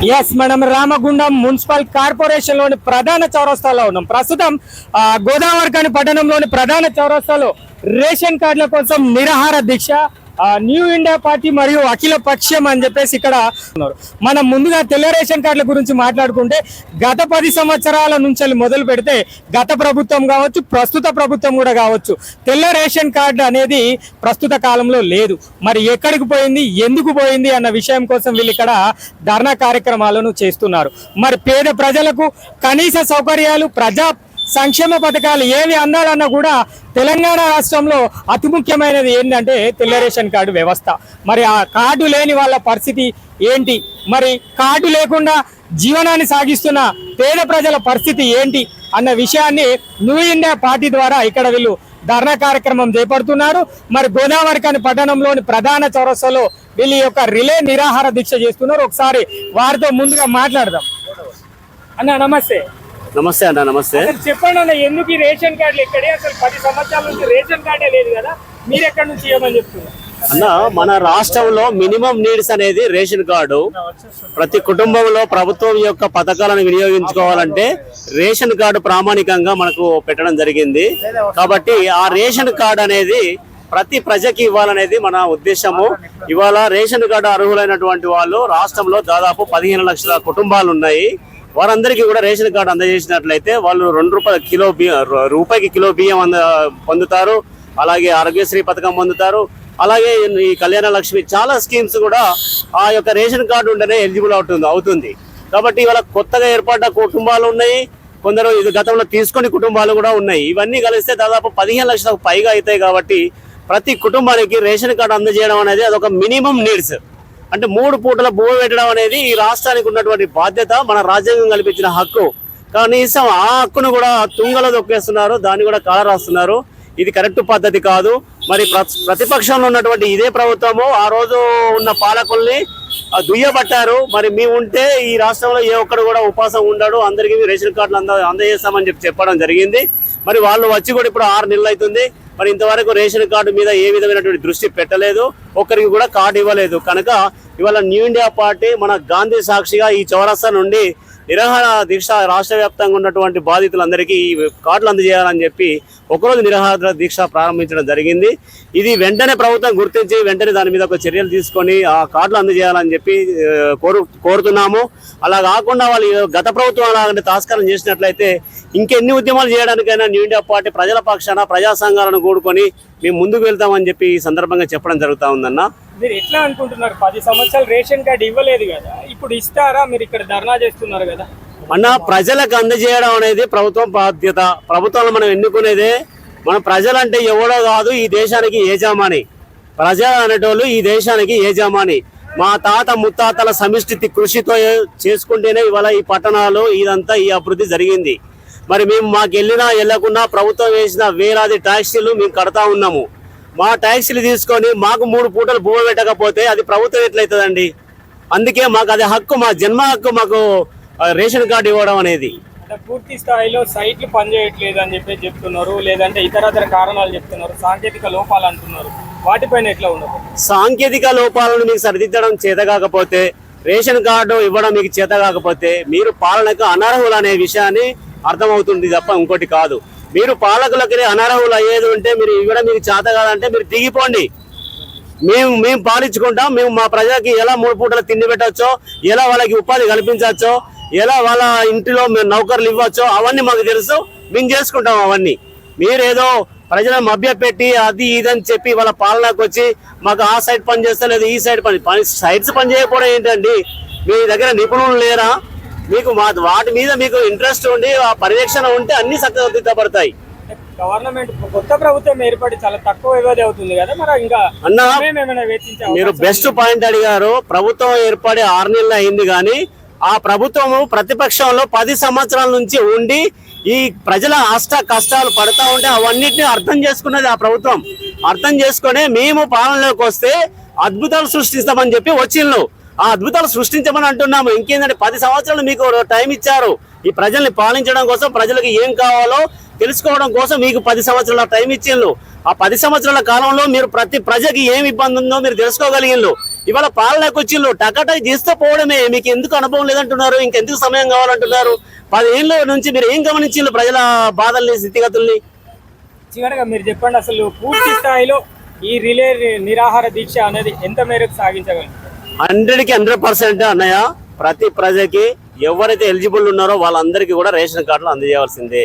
Yes, మనం Ramagundam municipal corporation లోని ప్రధాన చౌరస్తాలో ఉన్నాం. ప్రస్తుతం గోదావరిఖని పట్టణంలోని ప్రధాన చౌరస్తాలో రేషన్ కార్డుల కోసం నిరాహార దీక్ష న్యూ ఇండియా పార్టీ మరియు అఖిల పక్షం అని చెప్పేసి ఇక్కడ ఉన్నారు. మనం ముందుగా తెల్ల రేషన్ కార్డుల గురించి మాట్లాడుకుంటే గత 10 సంవత్సరాల నుంచి మొదలు పెడితే గత ప్రభుత్వం కావచ్చు, ప్రస్తుత ప్రభుత్వం కూడా కావచ్చు, తెల్ల రేషన్ కార్డు అనేది ప్రస్తుత కాలంలో లేదు. మరి ఎక్కడికి పోయింది, ఎందుకు పోయింది అన్న విషయం కోసం వీళ్ళు ఇక్కడ ధర్నా కార్యక్రమాలను చేస్తున్నారు. మరి పేద ప్రజలకు కనీస సౌకర్యాలు, ప్రజా సంక్షేమ పథకాలు ఏవి అందాలన్నా కూడా తెలంగాణ రాష్ట్రంలో అతి ముఖ్యమైనది ఏంటంటే తెల్ల రేషన్ కార్డు వ్యవస్థ. మరి ఆ కార్డు లేని వాళ్ళ పరిస్థితి ఏంటి, మరి కార్డు లేకుండా జీవనాన్ని సాగిస్తున్న పేద ప్రజల పరిస్థితి ఏంటి అన్న విషయాన్ని న్యూ ఇండియా పార్టీ ద్వారా ఇక్కడ వీళ్ళు ధర్నా కార్యక్రమం చేపడుతున్నారు. మరి గోదావరిఖని పట్టణంలోని ప్రధాన చౌరస్తాలో వీళ్ళు యొక్క రిలే నిరాహార దీక్ష చేస్తున్నారు. ఒకసారి వారితో ముందుగా మాట్లాడదాం. అన్న నమస్తే. నమస్తే అన్న. నమస్తే. చెప్పండి అన్న, ఎందుకు ఈ రేషన్ కార్డులు ఎక్కడే? అసలు 10 సంవత్సరాల నుంచి రేషన్ కార్డే లేదు కదా, మీరు ఎక్కడి నుంచి ఇవ్వమని చెప్తున్నారు అన్న? మన రాష్ట్రంలో మినిమం నీడ్స్ అనేది రేషన్ కార్డు. ప్రతి కుటుంబంలో ప్రభుత్వం యొక్క పథకాలను వినియోగించుకోవాలంటే రేషన్ కార్డు ప్రామాణికంగా మనకు పెట్టడం జరిగింది. కాబట్టి ఆ రేషన్ కార్డు అనేది ప్రతి ప్రజకి ఇవ్వాలనేది మన ఉద్దేశము. ఇవాళ రేషన్ కార్డు అర్హులైనటువంటి వాళ్ళు రాష్ట్రంలో దాదాపు 15 లక్షల కుటుంబాలు ఉన్నాయి. వారందరికీ కూడా రేషన్ కార్డు అందజేసినట్లయితే వాళ్ళు రూపాయికి కిలో బియ్యం పొందుతారు. అలాగే ఆరోగ్యశ్రీ పథకం పొందుతారు. అలాగే ఈ కళ్యాణ లక్ష్మి చాలా స్కీమ్స్ కూడా ఆ యొక్క రేషన్ కార్డు ఉంటేనే ఎలిజిబుల్ అవుతుంది. కాబట్టి ఇవాళ కొత్తగా ఏర్పడ్డ కుటుంబాలు ఉన్నాయి, కొందరు ఇది గతంలో తీసుకుని కుటుంబాలు కూడా ఉన్నాయి. ఇవన్నీ కలిస్తే దాదాపు 15 లక్షలకు పైగా అవుతాయి. కాబట్టి ప్రతి కుటుంబానికి రేషన్ కార్డు అందజేయడం అనేది అదొక మినిమం నీడ్స్. అంటే 3 పూటల భూమి పెట్టడం అనేది ఈ రాష్ట్రానికి ఉన్నటువంటి బాధ్యత, మన రాజ్యాంగం కల్పించిన హక్కు. కనీసం ఆ హక్కును కూడా తుంగలో దొక్కేస్తున్నారు, దాన్ని కూడా కాలరాస్తున్నారు. ఇది కరెక్ట్ పద్ధతి కాదు. మరి ప్రతిపక్షంలో ఉన్నటువంటి ఇదే ప్రభుత్వము ఆ రోజు ఉన్న పాలకుల్ని దుయ్యబట్టారు. మరి మేము ఉంటే ఈ రాష్ట్రంలో ఏ ఒక్కడు కూడా ఉపవాసం ఉండడు, అందరికీ రేషన్ కార్డులు అందజేస్తామని చెప్పడం జరిగింది. మరి వాళ్ళు వచ్చి కూడా ఇప్పుడు 6 నెలలు అవుతుంది. మరి ఇంతవరకు రేషన్ కార్డు మీద ఏ విధమైనటువంటి దృష్టి పెట్టలేదు, ఒక్కరికి కూడా కార్డు ఇవ్వలేదు. కనుక ఇవాళ న్యూ ఇండియా పార్టీ మన గాంధీ సాక్షిగా ఈ చౌరస్తా నుండి నిరాహార దీక్ష రాష్ట్ర వ్యాప్తంగా ఉన్నటువంటి బాధితులందరికీ ఈ కార్డులు అందజేయాలని చెప్పి ఒకరోజు నిరాహార దీక్ష ప్రారంభించడం జరిగింది. ఇది వెంటనే ప్రభుత్వం గుర్తించి వెంటనే దాని మీద ఒక చర్యలు తీసుకొని ఆ కార్డులు అందజేయాలని చెప్పి కోరుతున్నాము. అలా కాకుండా వాళ్ళు గత ప్రభుత్వం అలాగంటే తాస్కారం చేసినట్లయితే ఇంకెన్ని ఉద్యమాలు చేయడానికైనా న్యూ ఇండియా పార్టీ ప్రజల పక్షాన ప్రజా సంఘాలను కూడుకొని మేము ముందుకు వెళ్తామని చెప్పి ఈ సందర్భంగా చెప్పడం జరుగుతూ ఉందన్న. మీరు ఎట్లా అనుకుంటున్నారు? 10 సంవత్సరాలు రేషన్ కార్డు ఇవ్వలేదు కదా, ఇప్పుడు ఇస్తారా? మీరు ఇక్కడ ధర్నా చేస్తున్నారు కదా అన్న. ప్రజలకు అందజేయడం అనేది ప్రభుత్వం బాధ్యత. ప్రభుత్వాలు మనం ఎన్నుకునేదే. మన ప్రజలంటే ఎవడో కాదు, ఈ దేశానికి యజమాని. ప్రజలు అనేటోళ్ళు ఈ దేశానికి యజమాని. మా తాత ముత్తాతల సమిష్టి కృషితో చేసుకుంటేనే ఇవాళ ఈ పట్టణాలు ఇదంతా ఈ అభివృద్ధి జరిగింది. మరి మేము మాకు వెళ్ళకున్నా ప్రభుత్వం వేసిన వేలాది ట్యాక్సీలు మేము కడతా ఉన్నాము. మా ట్యాక్సీలు తీసుకొని మాకు 3 పూటలు భూమి పెట్టకపోతే అది ప్రభుత్వం ఎట్లయితుందండి? అందుకే మాకు అది హక్కు, మా జన్మ హక్కు మాకు రేషన్ కార్డు ఇవ్వడం అనేది. పూర్తి స్థాయిలో సైట్లు పనిచేయట్లేదు అని చెప్పి చెప్తున్నారు, లేదంటే ఇతర కారణాలు చెప్తున్నారు, సాంకేతిక లోపాలు అంటున్నారు. వాటిపైన ఎట్లా ఉండదు? సాంకేతిక లోపాలను మీకు సరిదిద్దడం చేత కాకపోతే, రేషన్ కార్డు ఇవ్వడం మీకు చేత కాకపోతే మీరు పాలనకు అనర్హులు అనే విషయాన్ని అర్థమవుతుంది తప్ప ఇంకోటి కాదు. మీరు పాలకులకి అనర్హులు అయ్యేది ఉంటే మీరు ఇవ్వడం మీకు చేత కాదంటే మీరు దిగిపోండి. మేము పాలించుకుంటాం. మేము మా ప్రజలకి ఎలా 3 పూటలు తిండి పెట్టచ్చో, ఎలా వాళ్ళకి ఉపాధి కల్పించచ్చో, ఎలా వాళ్ళ ఇంటిలో మేము నౌకర్లు ఇవ్వచ్చో అవన్నీ మాకు తెలుసు. మేము చేసుకుంటాం అవన్నీ. మీరేదో ప్రజలను మభ్యపెట్టి అది ఇదని చెప్పి వాళ్ళ పాలనకు వచ్చి మాకు ఆ సైడ్ పని చేస్తా లేదు ఈ సైడ్ సైడ్స్ పని చేయకపోవడం ఏంటండి? మీ దగ్గర నిపుణులు లేరా? మీకు వాటి మీద మీకు ఇంట్రెస్ట్ ఉండి ఆ పర్యవేక్షణ ఉంటే అన్ని సక్రమపడతాయి. గవర్నమెంట్ కొత్త ప్రభుత్వం ఏర్పడి చాలా తక్కువ వ్యవధి అవుతుంది కదా, మరి ఇంకా అన్న మీరు బెస్ట్ పాయింట్ అడిగారు. ప్రభుత్వం ఏర్పడి 6 నెలలు అయింది, కానీ ఆ ప్రభుత్వము ప్రతిపక్షంలో 10 సంవత్సరాల నుంచి ఉండి ఈ ప్రజల కష్టాలు పడతా ఉంటే అవన్నిటిని అర్థం చేసుకున్నది ఆ ప్రభుత్వం. అర్థం చేసుకునే మేము పాలనలోకి వస్తే అద్భుతాలు సృష్టిస్తామని చెప్పి వచ్చిండ్రు. ఆ అద్భుతాలు సృష్టించమని అంటున్నాము. ఇంకేందంటే 10 సంవత్సరాలు మీకు టైం ఇచ్చారు ఈ ప్రజల్ని పాలించడం కోసం, ప్రజలకు ఏం కావాలో తెలుసుకోవడం కోసం మీకు 10 సంవత్సరాల టైం ఇచ్చిండ్రు. ఆ 10 సంవత్సరాల కాలంలో మీరు ప్రతి ప్రజకి ఏమి ఇబ్బంది ఉందో మీరు తెలుసుకోగలిగిండ్రు. ఇవాళ పాలనకు వచ్చిళ్ళు టకాటక్ చేస్తూ పోవడమే. మీకు ఎందుకు అనుభవం లేదంటున్నారు, ఇంకెందుకు సమయం కావాలంటున్నారు? 10 ఏళ్ళ నుంచి మీరు ఏం గమనించిళ్ళు ప్రజల బాధల్ని, స్థితిగతుల్ని? చివరగా మీరు చెప్పండి, అసలు పూర్తి స్థాయిలో ఈ రిలే నిరాహార దీక్ష అనేది ఎంత మేరకు సాగించగలరు? 100కి 100% అన్నయ్య. ప్రతి ప్రజకి ఎవరైతే ఎలిజిబుల్ ఉన్నారో వాళ్ళందరికీ కూడా రేషన్ కార్డులు అందజేయవలసిందే.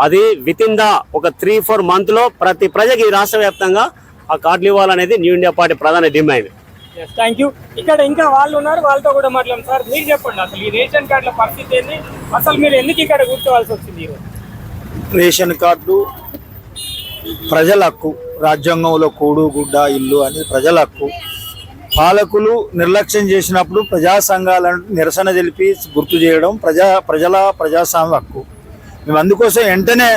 అది విత్ ఇన్ ద ఒక 3-4 మంత్ లో ప్రతి ప్రజకి రాష్ట్ర వ్యాప్తంగా ఆ కార్డులు ఇవ్వాలనేది న్యూ ఇండియా పార్టీ ప్రధాన డిమాండ్. Thank you. ఇక్కడ ఇంకా వాళ్ళు ఉన్నారు, వాళ్ళతో కూడా మాట్లాడండి. సార్ మీరు చెప్పండి, అసలు ఈ రేషన్ కార్డుల పరిస్థితి ఏంది, అసలు మీరు ఎందుకు ఇక్కడ కూర్చోవాల్సి వచ్చింది ఈరోజు? రేషన్ కార్డు ప్రజల హక్కు, రాజ్యాంగంలో కూడు గుడ్డ ఇల్లు అని ప్రజల హక్కు. పాలకులు నిర్లక్ష్యం చేసినప్పుడు ప్రజా సంఘాలను నిరసన తెలిపి గుర్తు చేయడం ప్రజాస్వామ్య హక్కు. మేము అందుకోసం వెంటనే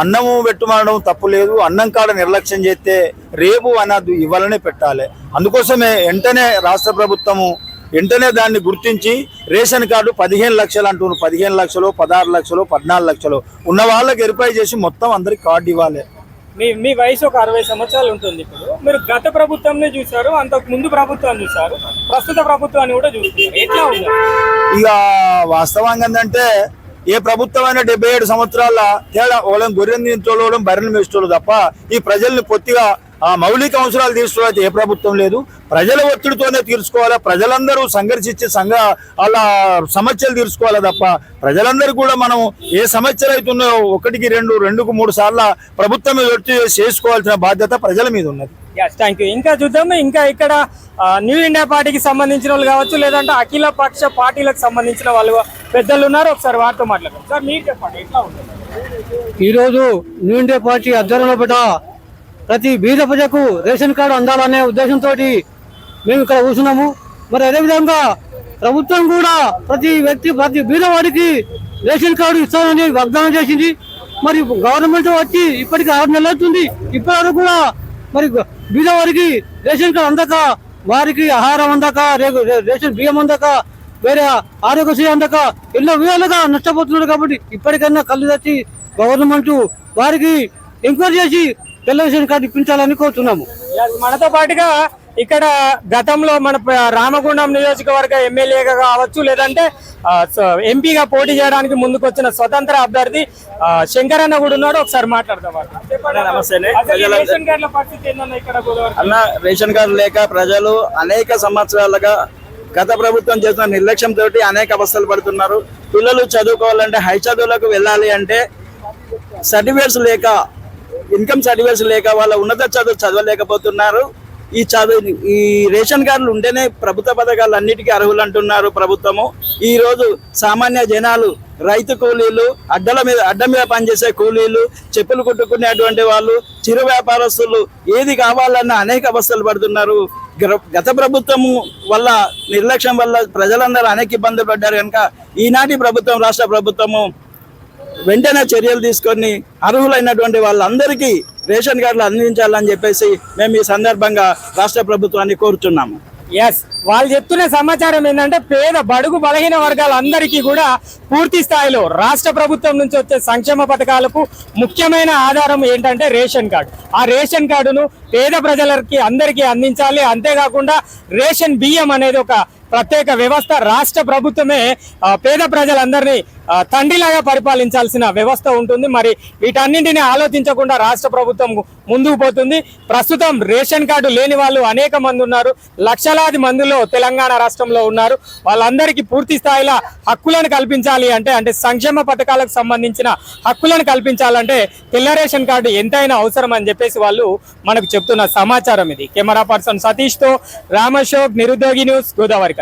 అన్నము పెట్టుమనడం తప్పు లేదు. అన్నం కాడ నిర్లక్ష్యం చేస్తే రేపు అనద్దు, ఇవ్వాలనే పెట్టాలి. అందుకోసమే వెంటనే రాష్ట్ర ప్రభుత్వము వెంటనే దాన్ని గుర్తించి రేషన్ కార్డు 15 లక్షలు అంటున్నారు. 15 లక్షలు, 16 లక్షలు, 14 లక్షలు ఉన్న వాళ్ళకి వెరిఫై చేసి మొత్తం అందరికి కార్డు ఇవ్వాలి. మీ వయసు ఒక 60 సంవత్సరాలు ఉంటుంది. ఇప్పుడు మీరు గత ప్రభుత్వంని చూసారు, అంతకు ముందు ప్రభుత్వాన్ని చూసారు, ప్రస్తుత ప్రభుత్వాన్ని కూడా చూస్తున్నారు. ఎట్లా ఉంది? ఇక వాస్తవంగా ఏంటంటే ఏ ప్రభుత్వం అయినా 77 సంవత్సరాల తేడా, వాళ్ళని గొర్రెని తీసుకోవడం, బర్రెలు మేసుకోవడం తప్ప ఈ ప్రజల్ని పొత్తిగా ఆ మౌలిక అవసరాలు తీర్చుకోవాలి ఏ ప్రభుత్వం లేదు. ప్రజల ఒత్తిడితోనే తీర్చుకోవాలి. ప్రజలందరూ సంఘర్షించి వాళ్ళ సమస్యలు తీర్చుకోవాలి తప్ప ప్రజలందరూ కూడా మనం ఏ సమస్యలు అవుతున్నాయో 1కి 2, 2కు 3 సార్లు ప్రభుత్వం మీద ఒత్తిడి చేసుకోవాల్సిన బాధ్యత ప్రజల మీద ఉన్నది. Thank you. ఇంకా చూద్దాము, ఇంకా ఇక్కడ న్యూ ఇండియా పార్టీకి సంబంధించిన వాళ్ళు కావచ్చు, లేదంటే అఖిల పక్ష పార్టీలకు సంబంధించిన వాళ్ళు పెద్దలు ఉన్నారు. ఒకసారి వారితో మాట్లాడదాం. సార్ మీరు చెప్పండి, ఎట్లా ఉంటుంది ఈరోజు న్యూ ఇండియా పార్టీ ఆధ్వర్యంలో పెట్ట ప్రతి బీద ప్రజకు రేషన్ కార్డు అందాలనే ఉద్దేశంతో మేము ఇక్కడ కూర్చున్నాము. మరి అదేవిధంగా ప్రభుత్వం కూడా ప్రతి బీద వారికి రేషన్ కార్డు ఇస్తానని వాగ్దానం చేసింది. మరి గవర్నమెంట్ వచ్చి ఇప్పటికి 6 నెలలు అవుతుంది. ఇప్పటివరకు కూడా మరి బీద వారికి రేషన్ కార్డు అందక, వారికి ఆహారం అందక, రేషన్ బియ్యం అందక, వేరే ఆరోగ్యశ్రీ అందక ఎన్నో విధాలుగా నష్టపోతున్నారు. కాబట్టి ఇప్పటికైనా కళ్ళు తెచ్చి గవర్నమెంట్ వారికి ఎంక్వైరీ చేసి తెల్ల రేషన్ కార్డు ఇప్పించాలని కోరుతున్నాము. మనతో పాటుగా ఇక్కడ గతంలో మన రామగుండం నియోజకవర్గ ఎమ్మెల్యేగా కావచ్చు, లేదంటే ఎంపీగా పోటీ చేయడానికి ముందుకు వచ్చిన స్వతంత్ర అభ్యర్థి శంకరన్న కూడా ఉన్నాడు. ఒకసారి మాట్లాడదాం. రేషన్ కార్డుల పరిస్థితి ఏంటన్నా ఇక్కడ గోదావరి? అన్న, రేషన్ కార్డు లేక ప్రజలు అనేక సంవత్సరాలుగా గత ప్రభుత్వం చేసిన నిర్లక్ష్యంతో అనేక అవస్థలు పడుతున్నారు. పిల్లలు చదువుకోవాలంటే, హై చదువులకు వెళ్ళాలి అంటే సర్టిఫికేట్స్ లేక, ఇన్కమ్ సర్టిఫికేట్స్ లేక వాళ్ళ ఉన్నత చదువు చదవలేకపోతున్నారు. ఈ రేషన్ కార్డులు ఉంటేనే ప్రభుత్వ పథకాలు అన్నిటికీ అర్హులు అంటున్నారు ప్రభుత్వము. ఈ రోజు సామాన్య జనాలు, రైతు కూలీలు, అడ్డ మీద పనిచేసే కూలీలు, చెప్పులు కుట్టుకునేటువంటి వాళ్ళు, చిరు వ్యాపారస్తులు ఏది కావాలన్నా అనేక అవస్థలు పడుతున్నారు. గత ప్రభుత్వము వల్ల, నిర్లక్ష్యం వల్ల ప్రజలందరూ అనేక ఇబ్బందులు పడ్డారు. కనుక ఈనాటి ప్రభుత్వం, రాష్ట్ర ప్రభుత్వము వెంటనే చర్యలు తీసుకొని అర్హులైనటువంటి వాళ్ళందరికీ రేషన్ కార్డులు అందించాలని చెప్పేసి మేము ఈ సందర్భంగా రాష్ట్ర ప్రభుత్వాన్ని కోరుతున్నాము. వాళ్ళు చెప్తున్న సమాచారం ఏంటంటే పేద బడుగు బలహీన వర్గాలందరికీ కూడా పూర్తి స్థాయిలో రాష్ట్ర ప్రభుత్వం నుంచి వచ్చే సంక్షేమ పథకాలకు ముఖ్యమైన ఆధారం ఏంటంటే రేషన్ కార్డు. ఆ రేషన్ కార్డును పేద ప్రజలకి అందరికీ అందించాలి. అంతేకాకుండా రేషన్ బియ్యం అనేది ఒక ప్రత్యేక వ్యవస్థ. రాష్ట్ర ప్రభుత్వమే పేద ప్రజలందరినీ తండ్రిలాగా పరిపాలించాల్సిన వ్యవస్థ ఉంటుంది. మరి వీటన్నింటినీ ఆలోచించకుండా రాష్ట్ర ప్రభుత్వం ముందుకు పోతుంది. ప్రస్తుతం రేషన్ కార్డు లేని వాళ్ళు అనేక మంది ఉన్నారు. లక్షలాది మందిలో తెలంగాణ రాష్ట్రంలో ఉన్నారు. వాళ్ళందరికీ పూర్తి స్థాయిలో హక్కులను కల్పించాలి అంటే సంక్షేమ పథకాలకు సంబంధించిన హక్కులను కల్పించాలంటే తెల్ల రేషన్ కార్డు ఎంతైనా అవసరం అని చెప్పేసి వాళ్ళు మనకు చెప్తున్న సమాచారం ఇది. కెమెరా పర్సన్ సతీష్తో రామశోక్, నిరుద్యోగి న్యూస్, గోదావరి.